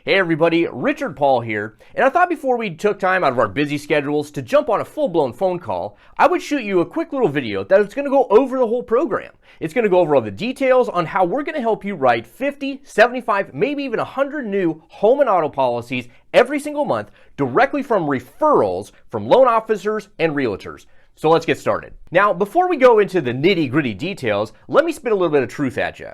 Hey everybody, Richard Paul here, and I thought before we took time out of our busy schedules to jump on a full-blown phone call, I would shoot you a quick little video that is going to go over the whole program. It's going to go over all the details on how we're going to help you write 50, 75, maybe even 100 new home and auto policies every single month directly from referrals from loan officers and realtors. So let's get started. Now, before we go into the nitty-gritty details, let me spit a little bit of truth at you.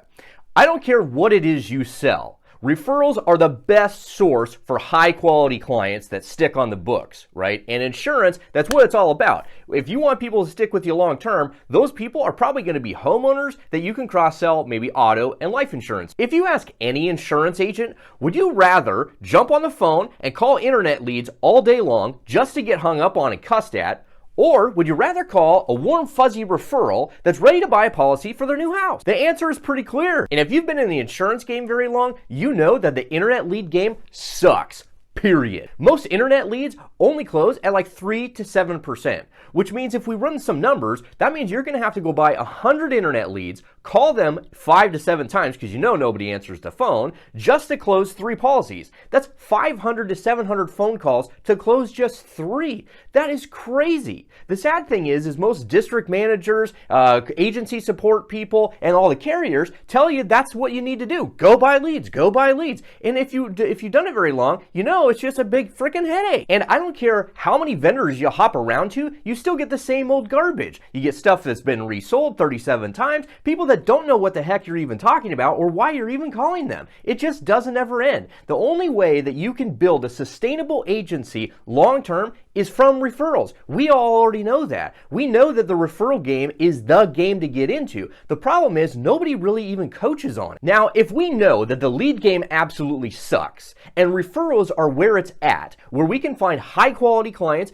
I don't care what it is you sell. Referrals are the best source for high-quality clients that stick on the books, right? And insurance, that's what it's all about. If you want people to stick with you long-term, those people are probably going to be homeowners that you can cross-sell maybe auto and life insurance. If you ask any insurance agent, would you rather jump on the phone and call internet leads all day long just to get hung up on and cussed at, or would you rather call a warm, fuzzy referral that's ready to buy a policy for their new house? The answer is pretty clear. And if you've been in the insurance game very long, you know that the internet lead game sucks. Period. Most internet leads only close at like 3 to 7%, which means if we run some numbers, that means you're going to have to go buy 100 internet leads, call them 5 to 7 times because you know nobody answers the phone, just to close 3 policies. That's 500 to 700 phone calls to close just 3. That is crazy. The sad thing is most district managers, agency support people, and all the carriers tell you that's what you need to do. Go buy leads, go buy leads. And if you've done it very long, you know it's just a big freaking headache. And I don't care how many vendors you hop around to, you still get the same old garbage. You get stuff that's been resold 37 times, people that don't know what the heck you're even talking about or why you're even calling them. It just doesn't ever end. The only way that you can build a sustainable agency long-term is from referrals. We all already know that. We know that the referral game is the game to get into. The problem is nobody really even coaches on it. Now, if we know that the lead game absolutely sucks and referrals are where it's at, where we can find high quality clients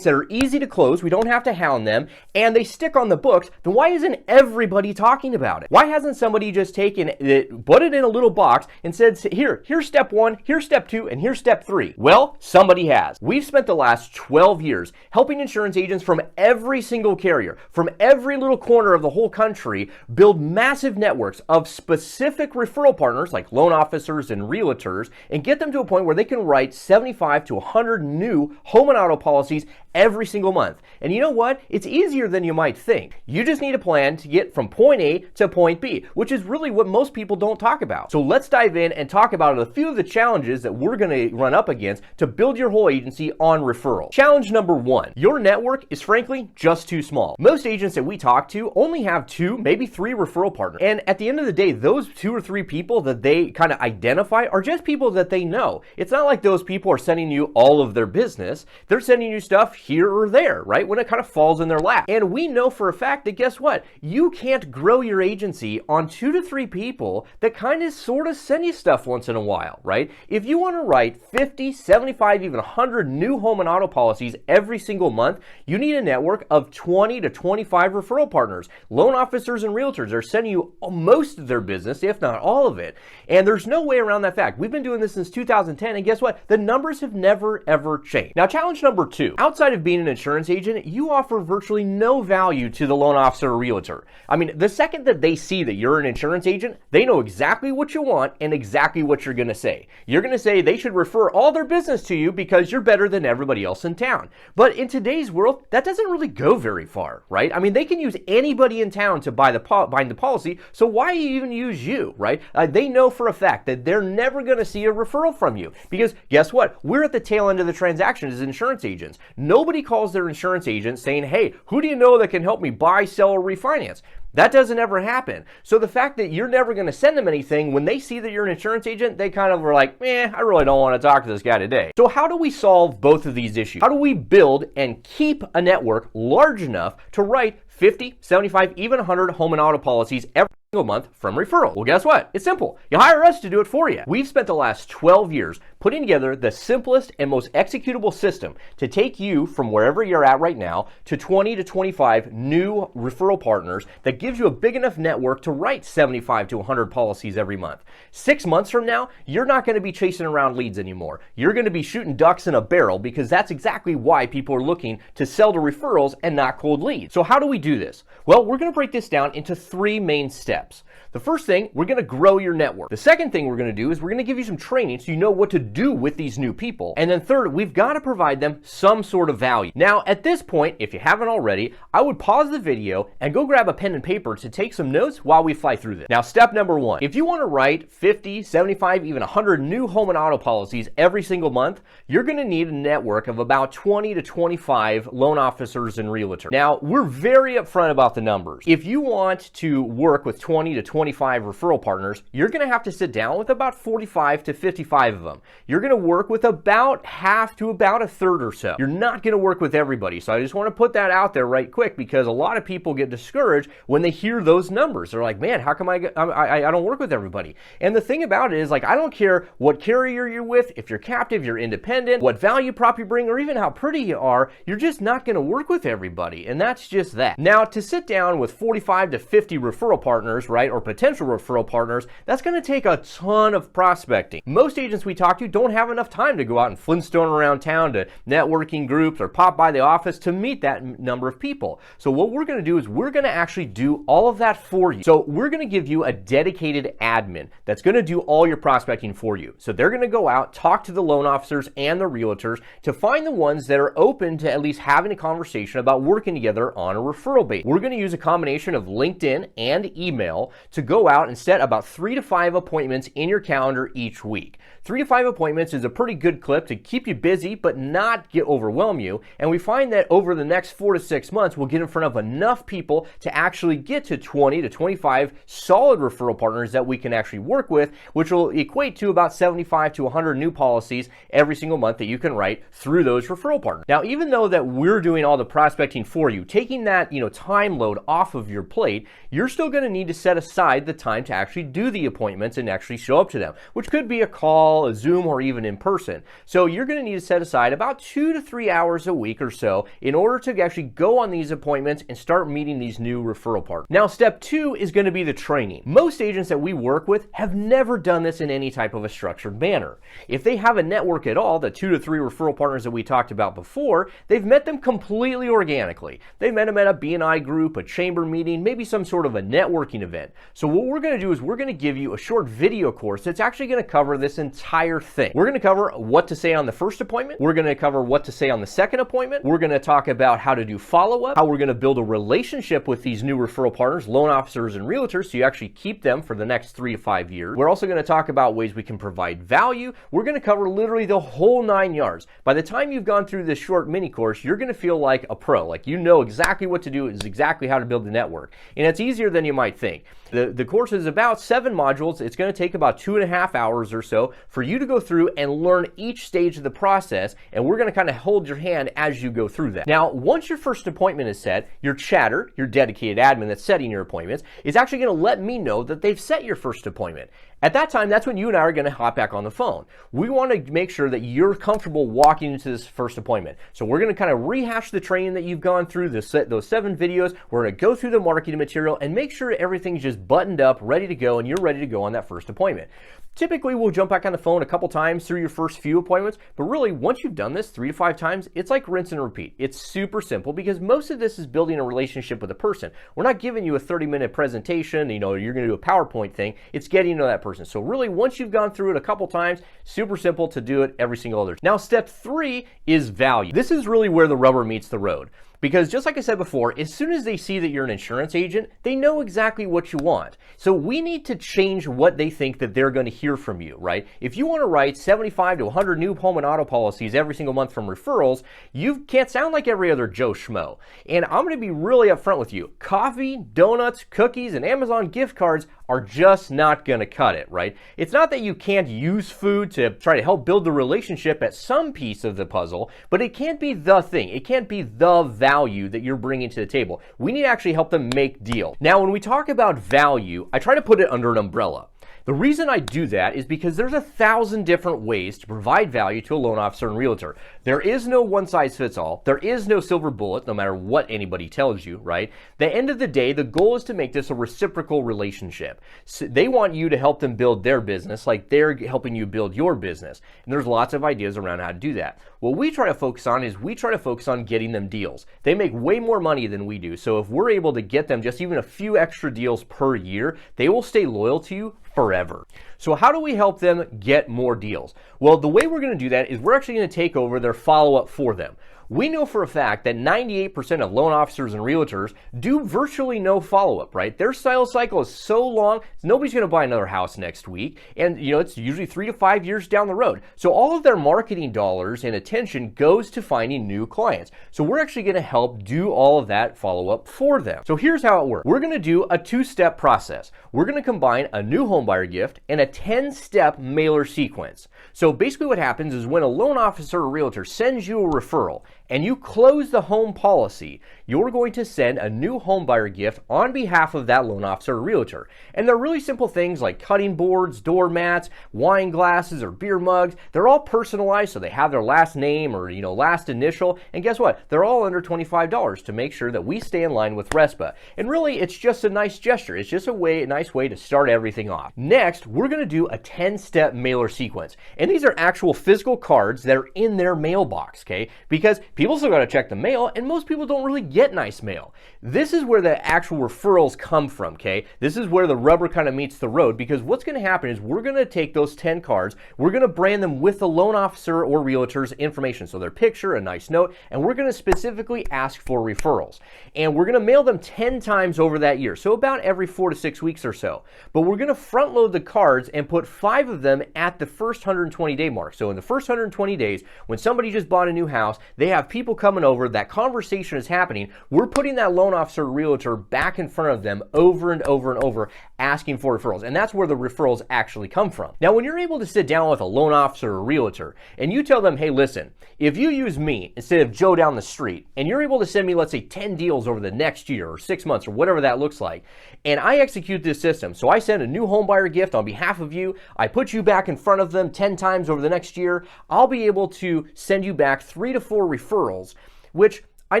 that are easy to close, we don't have to hound them, and they stick on the books, then why isn't everybody talking about it? Why hasn't somebody just taken it, put it in a little box and said, here's step 1, here's step 2, and here's step 3? Well, somebody has. We've spent the last 12 years helping insurance agents from every single carrier, from every little corner of the whole country, build massive networks of specific referral partners like loan officers and realtors, and get them to a point where they can write 75 to 100 new home and auto policies every single month. And you know what? It's easier than you might think. You just need a plan to get from point A to point B, which is really what most people don't talk about. So let's dive in and talk about a few of the challenges that we're going to run up against to build your whole agency on referral. Challenge number 1, your network is frankly just too small. Most agents that we talk to only have 2, maybe 3 referral partners. And at the end of the day, those 2 or 3 people that they kind of identify are just people that they know. It's not like those people are sending you all of their business. They're sending you stuff here or there, right? When it kind of falls in their lap. And we know for a fact that guess what? You can't grow your agency on 2 to 3 people that kind of sort of send you stuff once in a while, right? If you want to write 50, 75, even 100 new home and auto policies every single month, you need a network of 20 to 25 referral partners. Loan officers and realtors are sending you most of their business, if not all of it. And there's no way around that fact. We've been doing this since 2010, and guess what? The numbers have never, ever changed. Now, challenge number 2. Outside of being an insurance agent, you offer virtually no value to the loan officer or realtor. I mean, the second that they see that you're an insurance agent, they know exactly what you want and exactly what you're going to say. You're going to say they should refer all their business to you because you're better than everybody else in town. But in today's world, that doesn't really go very far, right? I mean, they can use anybody in town to bind the policy, so why even use you, right? They know for a fact that they're never going to see a referral from you because guess what? We're at the tail end of the transaction as insurance agents. Nobody calls their insurance agent saying, hey, who do you know that can help me buy, sell, or refinance? That doesn't ever happen. So the fact that you're never going to send them anything, when they see that you're an insurance agent, they kind of are like, I really don't want to talk to this guy today. So how do we solve both of these issues? How do we build and keep a network large enough to write 50, 75, even 100 home and auto policies every single month from referral? Well, guess what? It's simple. You hire us to do it for you. We've spent the last 12 years putting together the simplest and most executable system to take you from wherever you're at right now to 20 to 25 new referral partners that gives you a big enough network to write 75 to 100 policies every month. 6 months from now, you're not going to be chasing around leads anymore. You're going to be shooting ducks in a barrel because that's exactly why people are looking to sell to referrals and not cold leads. So how do we do this? Well, we're going to break this down into 3 main steps. steps. The first thing, we're going to grow your network. The second thing we're going to do is we're going to give you some training so you know what to do with these new people. And then third, we've got to provide them some sort of value. Now, at this point, if you haven't already, I would pause the video and go grab a pen and paper to take some notes while we fly through this. Now, step number one, if you want to write 50, 75, even 100 new home and auto policies every single month, you're going to need a network of about 20 to 25 loan officers and realtors. Now, we're very upfront about the numbers. If you want to work with 20 to 25 referral partners, you're going to have to sit down with about 45 to 55 of them. You're going to work with about half to about a third or so. You're not going to work with everybody. So I just want to put that out there right quick, because a lot of people get discouraged when they hear those numbers. They're like, man, how come I don't work with everybody? And the thing about it is, like, I don't care what carrier you're with, if you're captive, you're independent, what value prop you bring, or even how pretty you are, you're just not going to work with everybody. And that's just that. Now, to sit down with 45 to 50 referral partners, right, or potential referral partners, that's going to take a ton of prospecting. Most agents we talk to don't have enough time to go out and Flintstone around town to networking groups or pop by the office to meet that number of people. So what we're going to do is we're going to actually do all of that for you. So we're going to give you a dedicated admin that's going to do all your prospecting for you. So they're going to go out, talk to the loan officers and the realtors to find the ones that are open to at least having a conversation about working together on a referral base. We're going to use a combination of LinkedIn and email to go out and set about 3 to 5 appointments in your calendar each week. 3 to 5 appointments is a pretty good clip to keep you busy but not overwhelm you. And we find that over the next 4 to 6 months, we'll get in front of enough people to actually get to 20 to 25 solid referral partners that we can actually work with, which will equate to about 75 to 100 new policies every single month that you can write through those referral partners. Now, even though that we're doing all the prospecting for you, taking that, time load off of your plate, you're still going to need to set aside the time to actually do the appointments and actually show up to them, which could be a call, a Zoom, or even in person. So you're going to need to set aside about 2 to 3 hours a week or so in order to actually go on these appointments and start meeting these new referral partners. Now, step 2 is going to be the training. Most agents that we work with have never done this in any type of a structured manner. If they have a network at all, the 2 to 3 referral partners that we talked about before, they've met them completely organically. They've met them at a B&I group, a chamber meeting, maybe some sort of a networking event. So what we're going to do is we're going to give you a short video course that's actually going to cover this entire thing. We're going to cover what to say on the first appointment. We're going to cover what to say on the second appointment. We're going to talk about how to do follow-up, how we're going to build a relationship with these new referral partners, loan officers, and realtors, so you actually keep them for the next 3 to 5 years. We're also going to talk about ways we can provide value. We're going to cover literally the whole 9 yards. By the time you've gone through this short mini course, you're going to feel like a pro, like you know exactly what to do, is exactly how to build the network. And it's easier than you might think. The course is about 7 modules. It's going to take about 2.5 hours or so for you to go through and learn each stage of the process, and we're going to kind of hold your hand as you go through that. Now, once your first appointment is set, your chatter, your dedicated admin that's setting your appointments, is actually going to let me know that they've set your first appointment. At that time, that's when you and I are going to hop back on the phone. We want to make sure that you're comfortable walking into this first appointment. So we're going to kind of rehash the training that you've gone through, those 7 videos. We're going to go through the marketing material and make sure everything's just buttoned up, ready to go, and you're ready to go on that first appointment. Typically, we'll jump back on the phone a couple times through your first few appointments, but really, once you've done this 3 to 5 times, it's like rinse and repeat. It's super simple because most of this is building a relationship with a person. We're not giving you a 30-minute presentation, you're going to do a PowerPoint thing. It's getting to know that person. So really, once you've gone through it a couple times, super simple to do it every single other. Now, step 3 is value. This is really where the rubber meets the road. Because just like I said before, as soon as they see that you're an insurance agent, they know exactly what you want. So we need to change what they think that they're going to hear from you, right? If you want to write 75 to 100 new home and auto policies every single month from referrals, you can't sound like every other Joe Schmo. And I'm going to be really upfront with you. Coffee, donuts, cookies, and Amazon gift cards are just not going to cut it, right? It's not that you can't use food to try to help build the relationship at some piece of the puzzle, but it can't be the thing. It can't be the value that you're bringing to the table. We need to actually help them make deals. Now, when we talk about value, I try to put it under an umbrella. The reason I do that is because there's 1,000 different ways to provide value to a loan officer and realtor. There is no one size fits all. There is no silver bullet, no matter what anybody tells you, right? The end of the day, the goal is to make this a reciprocal relationship. So they want you to help them build their business like they're helping you build your business. And there's lots of ideas around how to do that. What we try to focus on is we try to focus on getting them deals. They make way more money than we do. So if we're able to get them just even a few extra deals per year, they will stay loyal to you forever. So how do we help them get more deals? Well, the way we're going to do that is we're actually going to take over their follow-up for them. We know for a fact that 98% of loan officers and realtors do virtually no follow-up, right? Their sales cycle is so long, nobody's going to buy another house next week. And, it's usually 3 to 5 years down the road. So all of their marketing dollars and attention goes to finding new clients. So we're actually going to help do all of that follow-up for them. So here's how it works. We're going to do a 2-step process. We're going to combine a new homebuyer gift and a 10-step mailer sequence. So basically what happens is when a loan officer or realtor sends you a referral, and you close the home policy, you're going to send a new homebuyer gift on behalf of that loan officer or realtor. And they're really simple things like cutting boards, doormats, wine glasses, or beer mugs. They're all personalized, so they have their last name or last initial. And guess what? They're all under $25 to make sure that we stay in line with RESPA. And really, it's just a nice gesture. It's just a nice way to start everything off. Next, we're going to do a 10-step mailer sequence. And these are actual physical cards that are in their mailbox, okay? Because people still got to check the mail, and most people don't really get nice mail. This is where the actual referrals come from, okay? This is where the rubber kind of meets the road, because what's going to happen is we're going to take those 10 cards, we're going to brand them with the loan officer or realtor's information, so their picture, a nice note, and we're going to specifically ask for referrals. And we're going to mail them 10 times over that year, so about every 4 to 6 weeks or so. But we're going to front load the cards and put 5 of them at the first 120-day mark. So in the first 120 days, when somebody just bought a new house, they have people coming over, that conversation is happening, we're putting that loan officer or realtor back in front of them over and over and over, asking for referrals. And that's where the referrals actually come from. Now, when you're able to sit down with a loan officer or realtor and you tell them, hey, listen, if you use me instead of Joe down the street, and you're able to send me, let's say, 10 deals over the next year or 6 months or whatever that looks like, and I execute this system, so I send a new homebuyer gift on behalf of you, I put you back in front of them 10 times over the next year, I'll be able to send you back 3 to 4 referrals, which I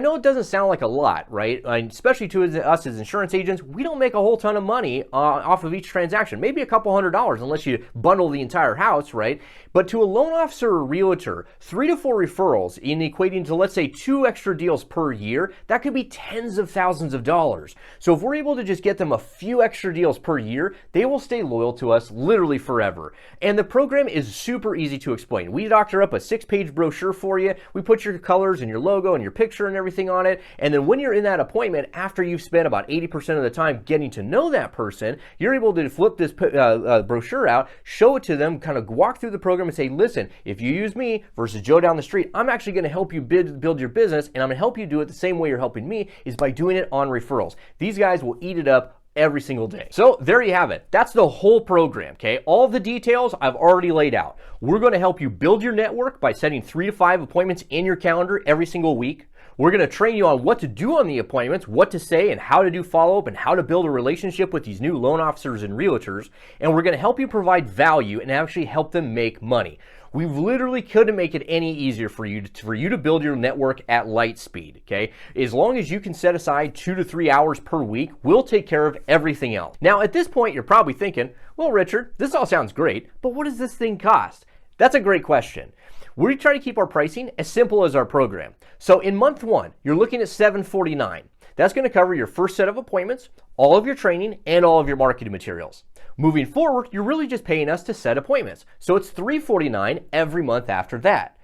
know it doesn't sound like a lot, right? Especially to us as insurance agents, we don't make a whole ton of money off of each transaction. Maybe a couple $100 unless you bundle the entire house, right? But to a loan officer or realtor, 3 to 4 referrals in equating to, let's say, 2 extra deals per year, that could be tens of thousands of dollars. So if we're able to just get them a few extra deals per year, they will stay loyal to us literally forever. And the program is super easy to explain. We doctor up a 6-page brochure for you. We put your colors and your logo and your picture and everything on it. And then when you're in that appointment, after you've spent about 80% of the time getting to know that person, you're able to flip this brochure out, show it to them, kind of walk through the program and say, listen, if you use me versus Joe down the street, I'm actually going to help you build your business, and I'm going to help you do it the same way you're helping me, is by doing it on referrals. These guys will eat it up every single day. So there you have it. That's the whole program, okay? All the details I've already laid out. We're going to help you build your network by setting 3 to 5 appointments in your calendar every single week. We're going to train you on what to do on the appointments, what to say, and how to do follow-up, and how to build a relationship with these new loan officers and realtors. And we're going to help you provide value and actually help them make money. We literally couldn't make it any easier for you to build your network at light speed, okay? As long as you can set aside 2 to 3 hours per week, we'll take care of everything else. Now, at this point, you're probably thinking, well, Richard, this all sounds great, but what does this thing cost? That's a great question. We try to keep our pricing as simple as our program. So in month 1, you're looking at $749. That's going to cover your first set of appointments, all of your training, and all of your marketing materials. Moving forward, you're really just paying us to set appointments. So it's $349 every month after that.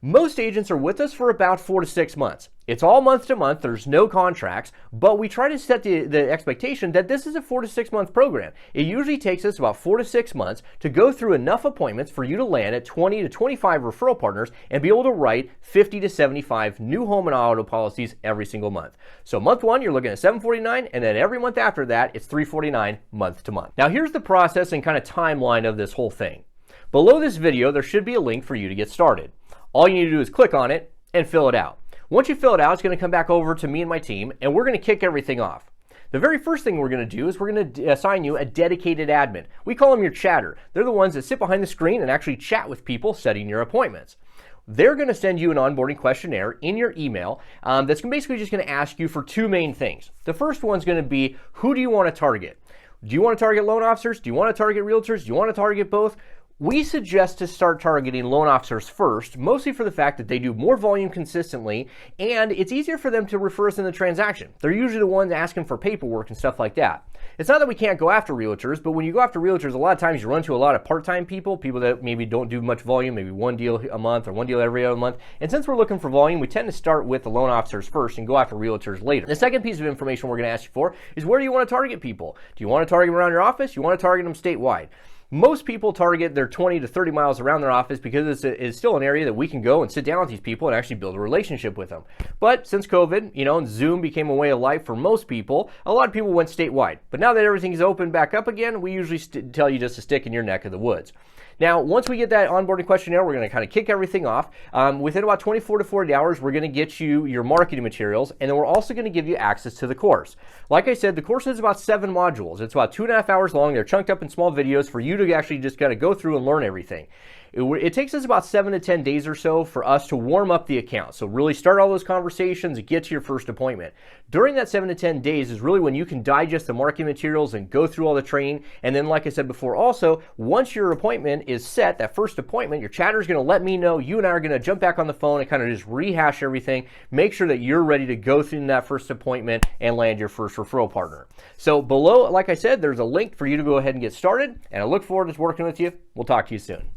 Most agents are with us for about 4 to 6 months. It's all month to month, there's no contracts, but we try to set the expectation that this is a 4 to 6 month program. It usually takes us about 4 to 6 months to go through enough appointments for you to land at 20 to 25 referral partners and be able to write 50 to 75 new home and auto policies every single month. So month 1, you're looking at $749, and then every month after that, it's $349 month to month. Now here's the process and kind of timeline of this whole thing. Below this video, there should be a link for you to get started. All you need to do is click on it and fill it out. Once you fill it out, it's going to come back over to me and my team, and we're going to kick everything off. The very first thing we're going to do is we're going to assign you a dedicated admin. We call them your chatter. They're the ones that sit behind the screen and actually chat with people setting your appointments. They're going to send you an onboarding questionnaire in your email that's basically just going to ask you for two main things. The first one's going to be, who do you want to target? Do you want to target loan officers? Do you want to target realtors? Do you want to target both? We suggest to start targeting loan officers first, mostly for the fact that they do more volume consistently, and it's easier for them to refer us in the transaction. They're usually the ones asking for paperwork and stuff like that. It's not that we can't go after realtors, but when you go after realtors, a lot of times you run into a lot of part-time people that maybe don't do much volume, maybe one deal a month or one deal every other month. And since we're looking for volume, we tend to start with the loan officers first and go after realtors later. The second piece of information we're going to ask you for is, where do you want to target people? Do you want to target them around your office? Do you want to target them statewide? Most people target their 20 to 30 miles around their office because it's still an area that we can go and sit down with these people and actually build a relationship with them. But since COVID, and Zoom became a way of life for most people, a lot of people went statewide. But now that everything's opened back up again, we usually tell you just to stick in your neck of the woods. Now, once we get that onboarding questionnaire, we're going to kind of kick everything off. Within about 24 to 40 hours, we're going to get you your marketing materials, and then we're also going to give you access to the course. Like I said, the course is about 7 modules. It's about 2.5 hours long. They're chunked up in small videos for you to actually just kind of go through and learn everything. It takes us about 7 to 10 days or so for us to warm up the account. So really start all those conversations and get to your first appointment. During that 7 to 10 days is really when you can digest the marketing materials and go through all the training. And then, like I said before, also, once your appointment is set, that first appointment, your chatter is going to let me know. You and I are going to jump back on the phone and kind of just rehash everything. Make sure that you're ready to go through that first appointment and land your first referral partner. So below, like I said, there's a link for you to go ahead and get started. And I look forward to working with you. We'll talk to you soon.